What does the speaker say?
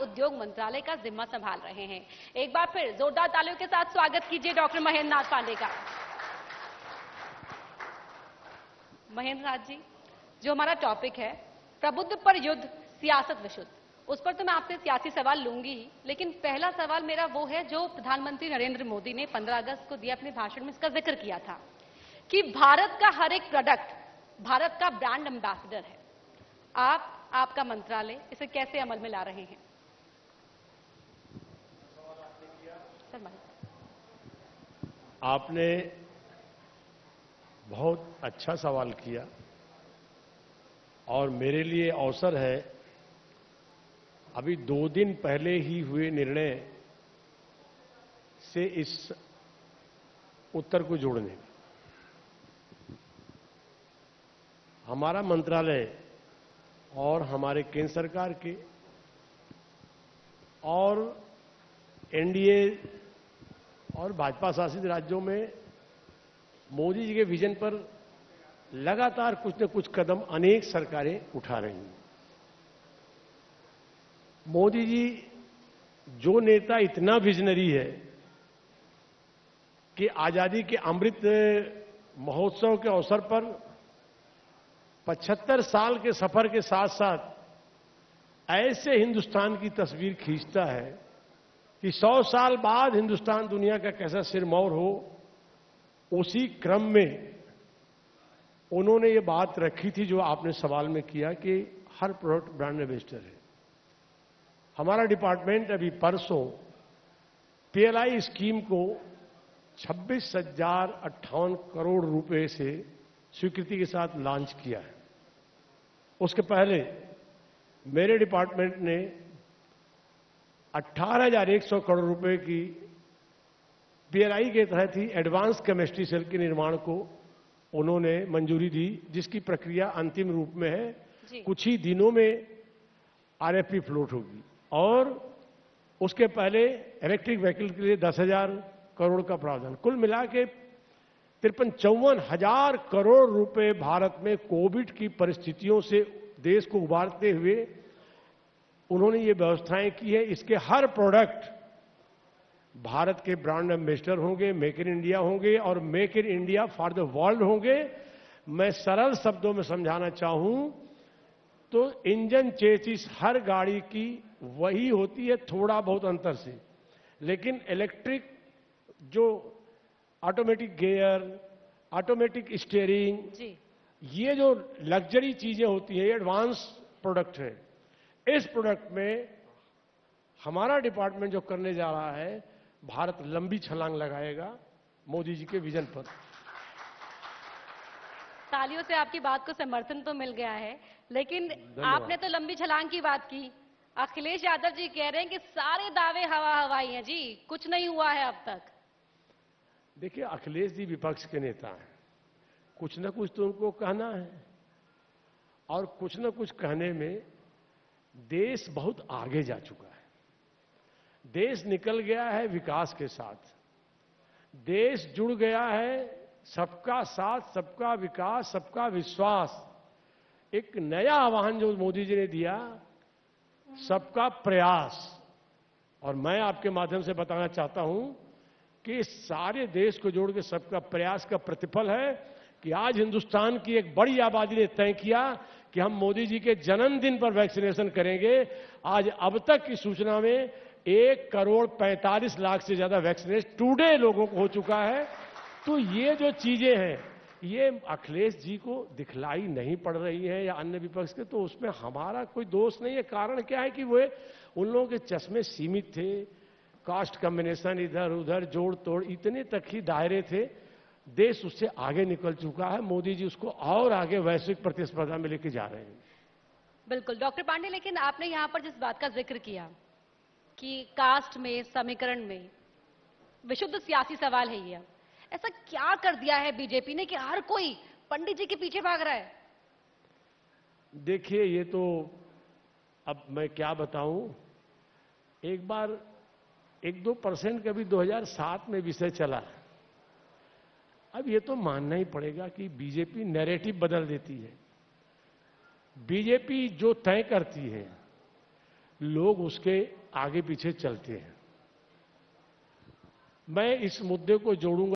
उद्योग मंत्रालय का जिम्मा संभाल रहे हैं। एक बार फिर जोरदार तालियों के साथ स्वागत कीजिए डॉक्टर महेंद्र नाथ पांडे का। महेंद्र नाथ जी, जो हमारा टॉपिक है प्रबुद्ध पर युद्ध, सियासत विशुद्ध, उस पर तो मैं आपसे सियासी सवाल लूंगी ही, लेकिन पहला सवाल मेरा वो है जो प्रधानमंत्री नरेंद्र मोदी ने 15 अगस्त को दिए अपने भाषण में इसका जिक्र किया था कि भारत का हर एक प्रोडक्ट भारत का ब्रांड एम्बेसडर है। आपका मंत्रालय इसे कैसे अमल में ला रहे हैं? आपने बहुत अच्छा सवाल किया और मेरे लिए अवसर है अभी 2 दिन पहले ही हुए निर्णय से इस उत्तर को जोड़ने में। हमारा मंत्रालय और हमारे केंद्र सरकार के और एनडीए और भाजपा शासित राज्यों में मोदी जी के विजन पर लगातार कुछ न कुछ कदम अनेक सरकारें उठा रही हैं। मोदी जी जो नेता इतना विजनरी है कि आजादी के अमृत महोत्सव के अवसर पर 75 साल के सफर के साथ साथ ऐसे हिंदुस्तान की तस्वीर खींचता है कि 100 साल बाद हिंदुस्तान दुनिया का कैसा सिरमौर हो, उसी क्रम में उन्होंने ये बात रखी थी जो आपने सवाल में किया कि हर प्रोडक्ट ब्रांड एम्बेसडर है। हमारा डिपार्टमेंट अभी परसों पीएलआई स्कीम को 26,058 करोड़ रुपए से स्वीकृति के साथ लॉन्च किया है। उसके पहले मेरे डिपार्टमेंट ने 18,100 करोड़ रुपए की पीएलआई के तहत ही एडवांस केमिस्ट्री सेल के निर्माण को उन्होंने मंजूरी दी, जिसकी प्रक्रिया अंतिम रूप में है। कुछ ही दिनों में आरएफपी फ्लोट होगी और उसके पहले इलेक्ट्रिक व्हीकल के लिए 10,000 करोड़ का प्रावधान। कुल मिला के 53-54,000 करोड़ रुपए भारत में कोविड की परिस्थितियों से देश को उबारते हुए उन्होंने ये व्यवस्थाएं की है। इसके हर प्रोडक्ट भारत के ब्रांड एम्बेसडर होंगे, मेक इन इंडिया होंगे और make in India for the world होंगे। मैं सरल शब्दों में समझाना चाहूं तो इंजन चेसिस हर गाड़ी की वही होती है, थोड़ा बहुत अंतर से, लेकिन इलेक्ट्रिक जो ऑटोमेटिक गियर, ऑटोमेटिक स्टीयरिंग, ये जो लग्जरी चीजें होती हैं, एडवांस प्रोडक्ट है। इस प्रोडक्ट में हमारा डिपार्टमेंट जो करने जा रहा है, भारत लंबी छलांग लगाएगा मोदी जी के विजन पर। तालियों से आपकी बात को समर्थन तो मिल गया है, लेकिन आपने तो लंबी छलांग की बात की। अखिलेश यादव जी कह रहे हैं कि सारे दावे हवा हवाई हैं जी, कुछ नहीं हुआ है अब तक। देखिए, अखिलेश जी विपक्ष के नेता हैं, कुछ न कुछ तो उनको कहना है और कुछ न कुछ कहने में देश बहुत आगे जा चुका है। देश निकल गया है विकास के साथ, देश जुड़ गया है सबका साथ, सबका विकास, सबका विश्वास। एक नया आह्वान जो मोदी जी ने दिया, सबका प्रयास, और मैं आपके माध्यम से बताना चाहता हूं कि सारे देश को जोड़ के सबका प्रयास का प्रतिफल है कि आज हिंदुस्तान की एक बड़ी आबादी ने तय किया कि हम मोदी जी के जन्मदिन पर वैक्सीनेशन करेंगे। आज अब तक की सूचना में 1,45,00,000 से ज्यादा वैक्सीनेशन टुडे लोगों को हो चुका है। तो ये जो चीजें हैं, ये अखिलेश जी को दिखलाई नहीं पड़ रही है या अन्य विपक्ष के, तो उसमें हमारा कोई दोष नहीं है। कारण क्या है कि वे उन लोगों के चश्मे सीमित थे, कास्ट कॉम्बिनेशन इधर उधर जोड़ तोड़ इतने तक ही दायरे थे। देश उससे आगे निकल चुका है, मोदी जी उसको और आगे वैश्विक प्रतिस्पर्धा में लेके जा रहे हैं। बिल्कुल डॉक्टर पांडे, लेकिन आपने यहां पर जिस बात का जिक्र किया कि कास्ट में, समीकरण में विशुद्ध सियासी सवाल है, ये ऐसा क्या कर दिया है बीजेपी ने कि हर कोई पंडित जी के पीछे भाग रहा है? देखिए, ये तो अब मैं क्या बताऊं, एक बार 1-2% का भी 2007 में विषय चला। अब ये तो मानना ही पड़ेगा कि बीजेपी नैरेटिव बदल देती है। बीजेपी जो तय करती है लोग उसके आगे पीछे चलते हैं। मैं इस मुद्दे को जोड़ूंगा